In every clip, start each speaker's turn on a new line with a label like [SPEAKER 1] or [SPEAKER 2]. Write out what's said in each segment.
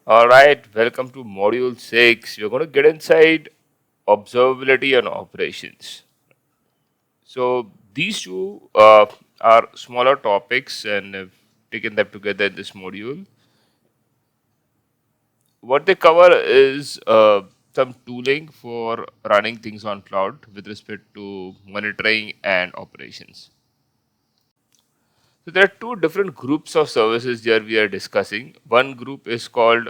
[SPEAKER 1] All right, welcome to module 6. We're going to get inside observability and operations. So, these two are smaller topics, and I've taken them together in this module. What they cover is some tooling for running things on cloud with respect to monitoring and operations. So, there are two different groups of services here we are discussing. One group is called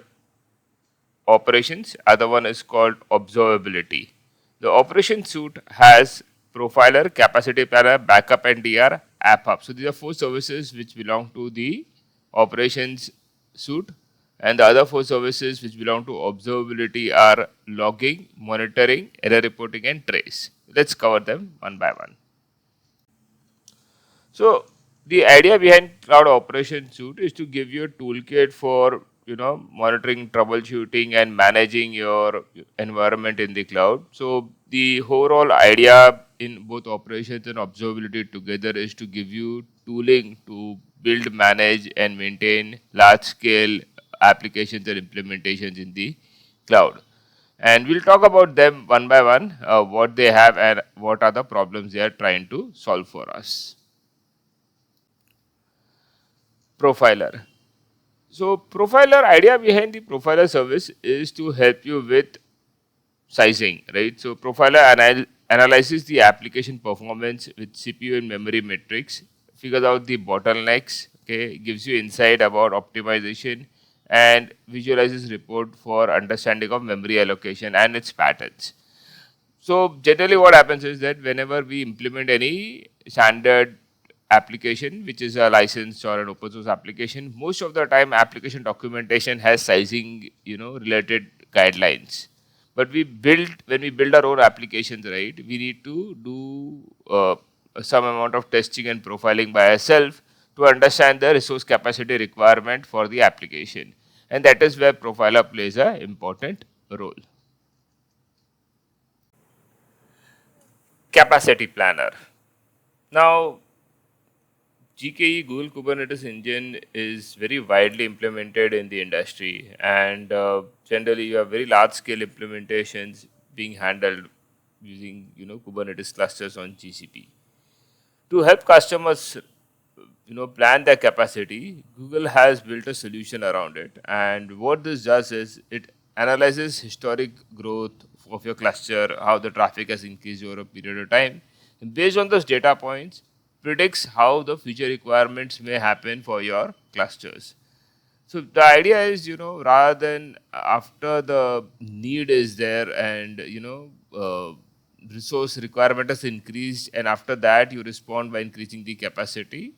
[SPEAKER 1] operations, other one is called observability. The operation suite has profiler, capacity planner, backup, and DR, app hub. So these are four services which belong to the operations suite, and the other four services which belong to observability are logging, monitoring, error reporting, and trace. Let's cover them one by one. So the idea behind cloud operation suite is to give you a toolkit for monitoring, troubleshooting, and managing your environment in the cloud. So the overall idea in both operations and observability together is to give you tooling to build, manage, and maintain large scale applications and implementations in the cloud. And we'll talk about them one by one, what they have and what are the problems they are trying to solve for us. Profiler. So profiler idea behind the profiler service is to help you with sizing, right? So profiler analyzes the application performance with CPU and memory metrics, figures out the bottlenecks, okay, gives you insight about optimization, and visualizes report for understanding of memory allocation and its patterns. So generally what happens is that whenever we implement any standard application, which is a licensed or an open source application, most of the time application documentation has sizing, related guidelines. But when we build our own applications, right, we need to do some amount of testing and profiling by ourselves to understand the resource capacity requirement for the application. And that is where profiler plays an important role. Capacity planner. Now, GKE, Google Kubernetes Engine, is very widely implemented in the industry, and generally you have very large scale implementations being handled using Kubernetes clusters on GCP. To help customers plan their capacity, Google has built a solution around it. And what this does is it analyzes historic growth of your cluster, how the traffic has increased over a period of time. And based on those data points, predicts how the future requirements may happen for your clusters. So the idea is, rather than after the need is there and resource requirement has increased, and after that you respond by increasing the capacity.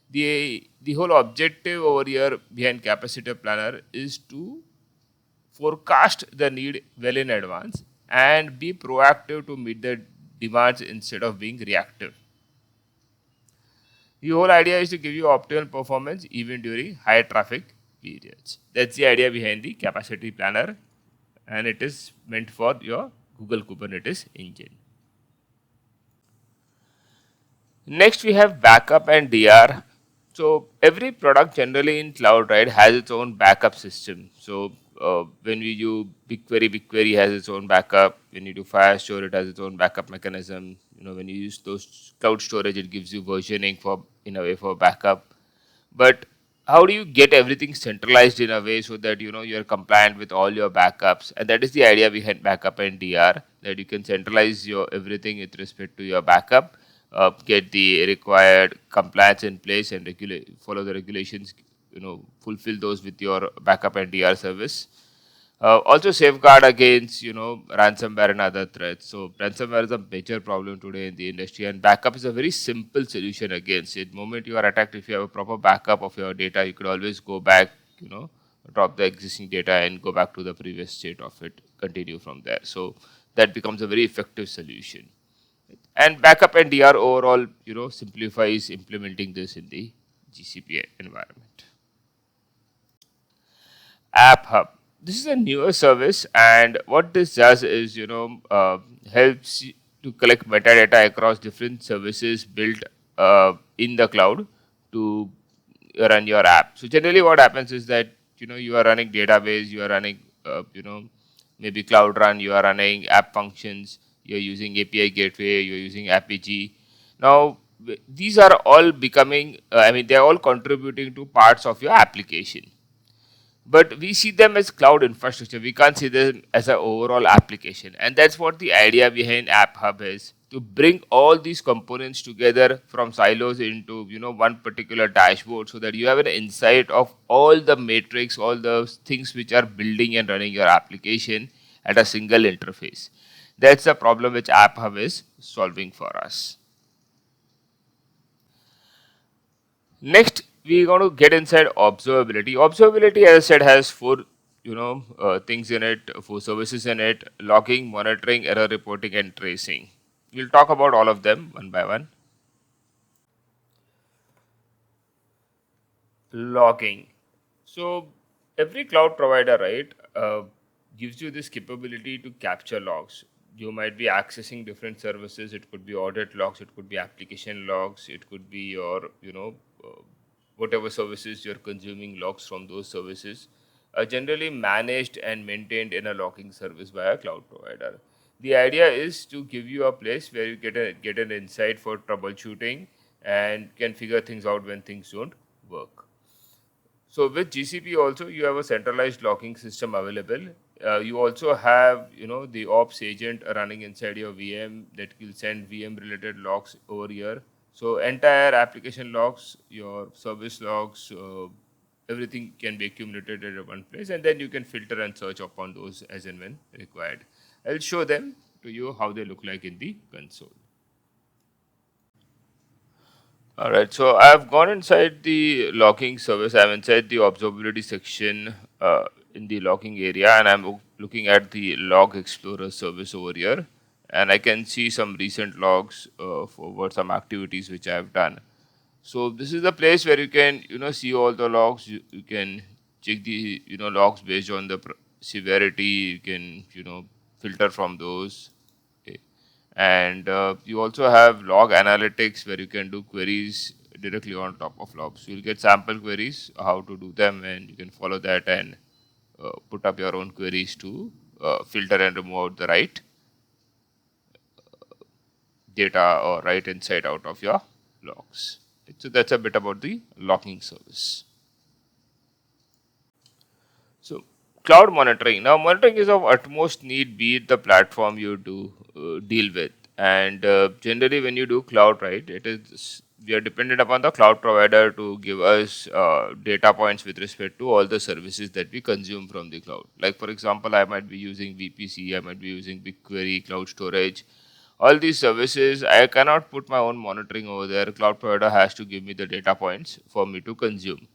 [SPEAKER 1] The whole objective over here behind capacity planner is to forecast the need well in advance and be proactive to meet the demands instead of being reactive. The whole idea is to give you optimal performance even during high traffic periods. That's the idea behind the capacity planner, and it is meant for your Google Kubernetes engine. Next, we have backup and DR. So every product generally in cloud, right, has its own backup system. So when we do BigQuery has its own backup. When you do Firestore, it has its own backup mechanism. When you use those cloud storage, it gives you versioning for in a way for backup. But how do you get everything centralized in a way so that you're compliant with all your backups? And that is the idea behind backup and DR, that you can centralize your everything with respect to your backup, get the required compliance in place, and follow the regulations. Fulfill those with your backup and DR service. Also safeguard against ransomware and other threats. So ransomware is a major problem today in the industry, and backup is a very simple solution against it. The moment you are attacked, if you have a proper backup of your data, you could always go back, drop the existing data and go back to the previous state of it, continue from there. So that becomes a very effective solution. And backup and DR overall, simplifies implementing this in the GCP environment. App Hub. This is a newer service, and what this does is, helps to collect metadata across different services built in the cloud to run your app. So generally, what happens is that you are running database, you are running maybe Cloud Run, you are running app functions, you're using API gateway, you're using APG. Now these are all becoming, they're all contributing to parts of your application, but we see them as cloud infrastructure. We can't see them as an overall application. And that's what the idea behind App Hub is, to bring all these components together from silos into one particular dashboard, so that you have an insight of all the metrics, all the things which are building and running your application at a single interface. That's the problem which App Hub is solving for us. Next, we're going to get inside observability. Observability, as I said, has four things in it, four services in it: logging, monitoring, error reporting, and tracing. We'll talk about all of them one by one. Logging. So every cloud provider, right, gives you this capability to capture logs. You might be accessing different services. It could be audit logs. It could be application logs. It could be your, whatever services you're consuming, logs from those services are generally managed and maintained in a logging service by a cloud provider. The idea is to give you a place where you get an insight for troubleshooting and can figure things out when things don't work. So with GCP also, you have a centralized logging system available. You also have, the ops agent running inside your VM that will send VM related logs over here. So entire application logs, your service logs, everything can be accumulated at one place, and then you can filter and search upon those as and when required. I'll show them to you how they look like in the console. All right, so I've gone inside the logging service. I'm inside the observability section in the logging area, and I'm looking at the log explorer service over here. And I can see some recent logs for what some activities which I've done. So this is the place where you can see all the logs. You can check the logs based on the severity. You can filter from those. Okay. And you also have log analytics where you can do queries directly on top of logs. So you'll get sample queries, how to do them, and you can follow that and put up your own queries to filter and remove out the right data or right insight out of your logs. So that's a bit about the logging service. So cloud monitoring. Now monitoring is of utmost need, be it the platform you do deal with. And generally when you do cloud, right, we are dependent upon the cloud provider to give us data points with respect to all the services that we consume from the cloud. Like for example, I might be using VPC, I might be using BigQuery, cloud storage. All these services, I cannot put my own monitoring over there. Cloud provider has to give me the data points for me to consume.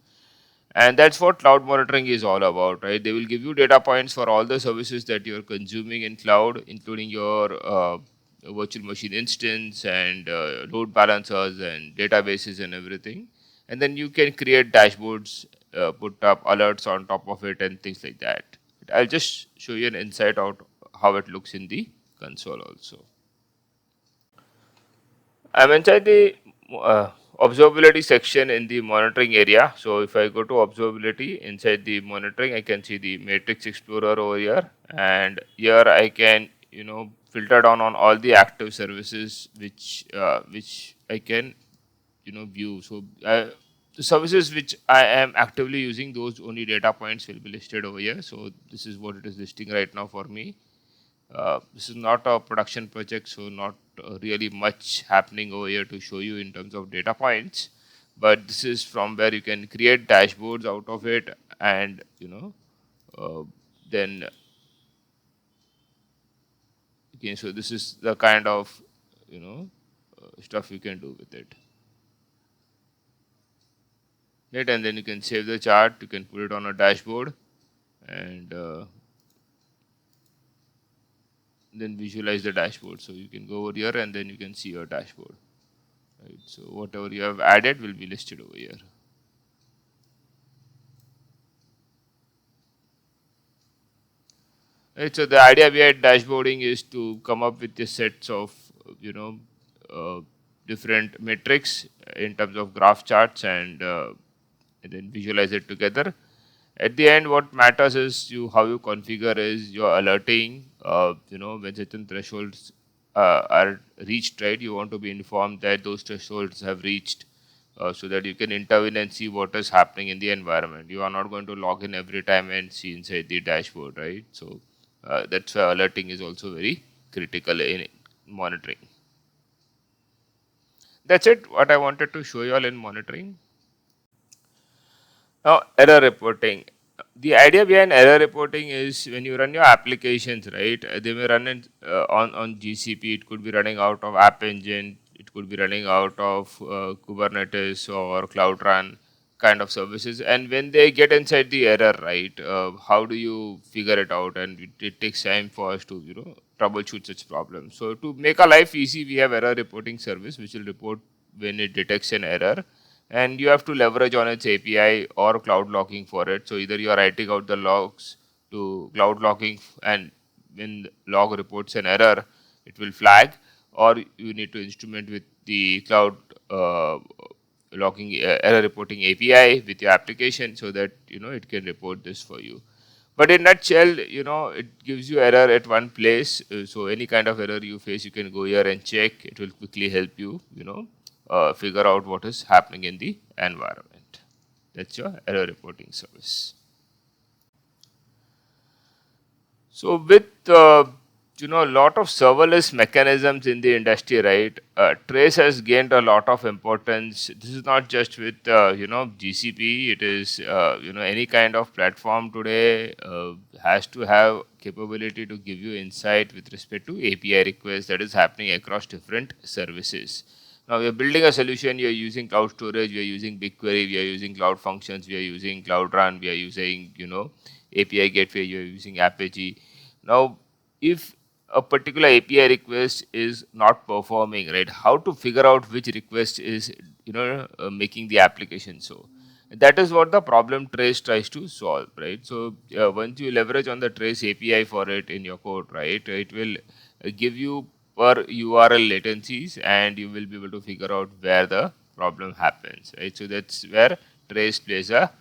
[SPEAKER 1] And that's what cloud monitoring is all about, right? They will give you data points for all the services that you're consuming in cloud, including your virtual machine instance and load balancers and databases and everything. And then you can create dashboards, put up alerts on top of it and things like that. I'll just show you an insight out how it looks in the console also. I'm inside the observability section in the monitoring area. So if I go to observability inside the monitoring, I can see the matrix explorer over here, and here I can filter down on all the active services which I can view. So the services which I am actively using, those only data points will be listed over here. So this is what it is listing right now for me. This is not a production project, so not really much happening over here to show you in terms of data points. But this is from where you can create dashboards out of it, and uh, then okay. So this is the kind of stuff you can do with it. Right, and then you can save the chart. You can put it on a dashboard, and then visualize the dashboard. So you can go over here, and then you can see your dashboard. Right. So whatever you have added will be listed over here. Right. So the idea behind dashboarding is to come up with the sets of uh, different metrics in terms of graph charts, and then visualize it together. At the end, what matters is how you configure is your alerting. When certain thresholds are reached, right? You want to be informed that those thresholds have reached, so that you can intervene and see what is happening in the environment. You are not going to log in every time and see inside the dashboard, right? So that's why alerting is also very critical in monitoring. That's it. What I wanted to show you all in monitoring. Now, error reporting. The idea behind error reporting is when you run your applications, right? They may run on GCP. It could be running out of App Engine. It could be running out of Kubernetes or Cloud Run kind of services. And when they get inside the error, right? How do you figure it out? And it takes time for us to troubleshoot such problems. So to make our life easy, we have error reporting service which will report when it detects an error, and you have to leverage on its API or cloud logging for it. So either you are writing out the logs to cloud logging, and when the log reports an error, it will flag, or you need to instrument with the cloud logging error reporting API with your application so that it can report this for you. But in nutshell, it gives you error at one place. So any kind of error you face, you can go here and check. It will quickly help you, figure out what is happening in the environment. That's your error reporting service. So with a lot of serverless mechanisms in the industry, right? Trace has gained a lot of importance. This is not just with GCP. It is any kind of platform today has to have capability to give you insight with respect to API requests that is happening across different services. Now we are building a solution. We are using cloud storage. We are using BigQuery. We are using Cloud Functions. We are using Cloud Run. We are using API Gateway. We are using Apigee. Now, if a particular API request is not performing, right? How to figure out which request is making the application so? That is what the problem trace tries to solve, right? So once you leverage on the trace API for it in your code, right, it will give you per URL latencies, and you will be able to figure out where the problem happens, right? So that's where trace plays a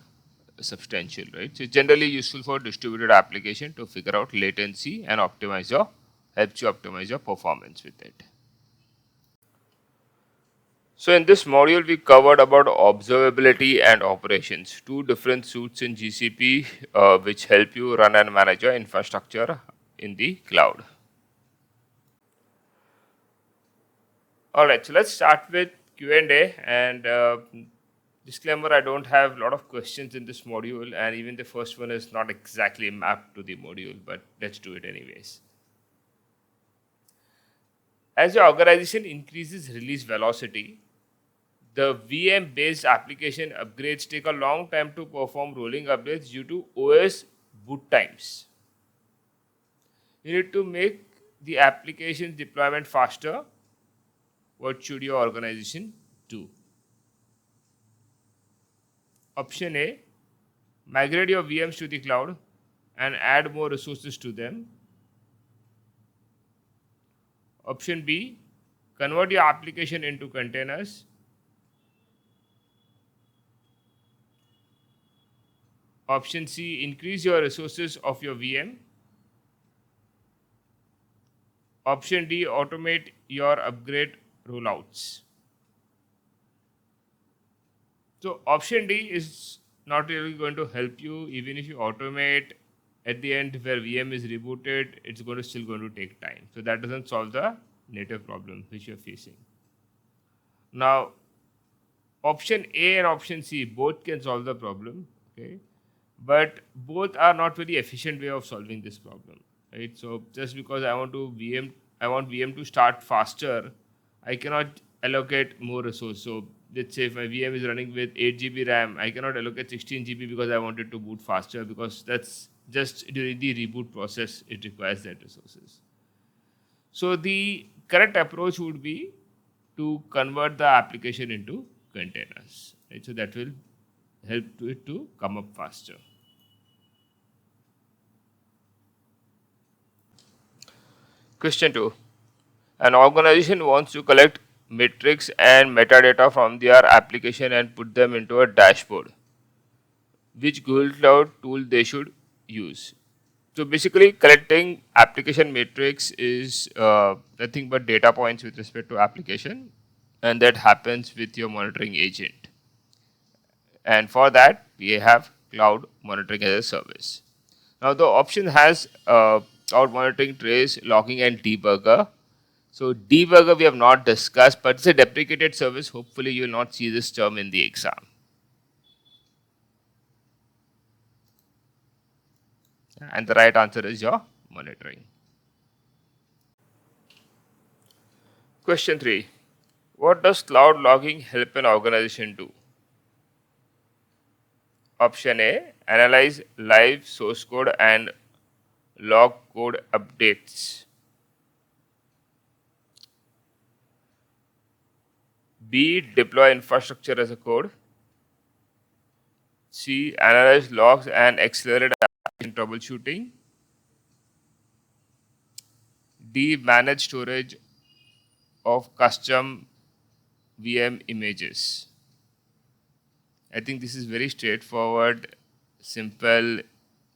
[SPEAKER 1] substantial, right? So it's generally useful for distributed application to figure out latency and helps you optimize your performance with it. So in this module, we covered about observability and operations, two different suites in GCP, which help you run and manage your infrastructure in the cloud. All right, so let's start with Q&A, and disclaimer, I don't have a lot of questions in this module, and even the first one is not exactly mapped to the module, but let's do it anyways. As your organization increases release velocity, the VM-based application upgrades take a long time to perform rolling updates due to OS boot times. You need to make the application's deployment faster. What should your organization do? Option A, migrate your VMs to the cloud and add more resources to them. Option B, convert your application into containers. Option C, increase your resources of your VM. Option D, automate your upgrade rollouts. So option D is not really going to help you. Even if you automate, at the end where VM is rebooted, it's still going to take time. So that doesn't solve the native problem which you're facing. Now, option A and option C both can solve the problem, okay? But both are not very efficient way of solving this problem, right? So just because I want VM to start faster, I cannot allocate more resource. So let's say if my VM is running with 8 GB RAM, I cannot allocate 16 GB because I want it to boot faster, because that's just during the reboot process it requires that resources. So the correct approach would be to convert the application into containers, right? So that will help it to come up faster. Question 2. An organization wants to collect metrics and metadata from their application and put them into a dashboard. which Google Cloud tool they should use. So basically, collecting application matrix is nothing but data points with respect to application, and that happens with your monitoring agent. And for that, we have cloud monitoring as a service. Now, the option has cloud monitoring, trace, logging, and debugger. So, debugger we have not discussed, but it's a deprecated service. Hopefully, you will not see this term in the exam. And the right answer is your monitoring. Question 3. What does cloud logging help an organization do? Option A, analyze live source code and log code updates. B, deploy infrastructure as a code. C, analyze logs and accelerate application troubleshooting. D, manage storage of custom VM images. I think this is very straightforward, simple.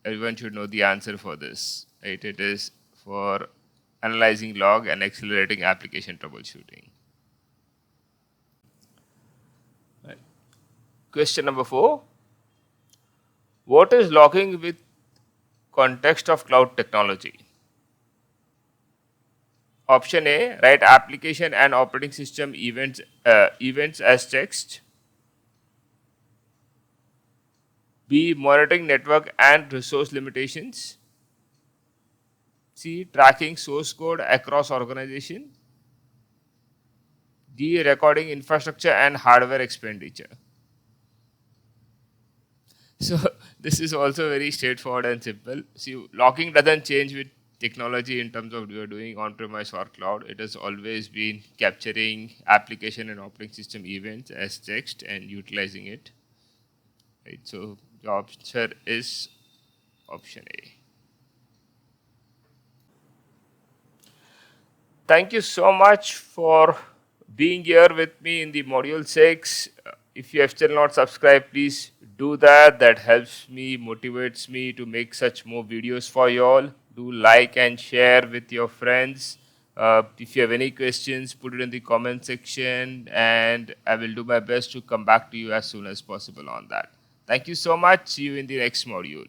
[SPEAKER 1] Everyone should know the answer for this. Right? It is for analyzing log and accelerating application troubleshooting. Right. Question number 4. What is logging with context of cloud technology? Option A, write application and operating system events as text. B, monitoring network and resource limitations. C, tracking source code across organization. D, recording infrastructure and hardware expenditure. So this is also very straightforward and simple. See, logging doesn't change with technology in terms of you're doing on-premise or cloud. It has always been capturing application and operating system events as text and utilizing it. Right. So the answer is option A. Thank you so much for being here with me in the module 6. If you have still not subscribed, please do that. That helps me, motivates me to make such more videos for you all. Do like and share with your friends. If you have any questions, put it in the comment section and I will do my best to come back to you as soon as possible on that. Thank you so much. See you in the next module.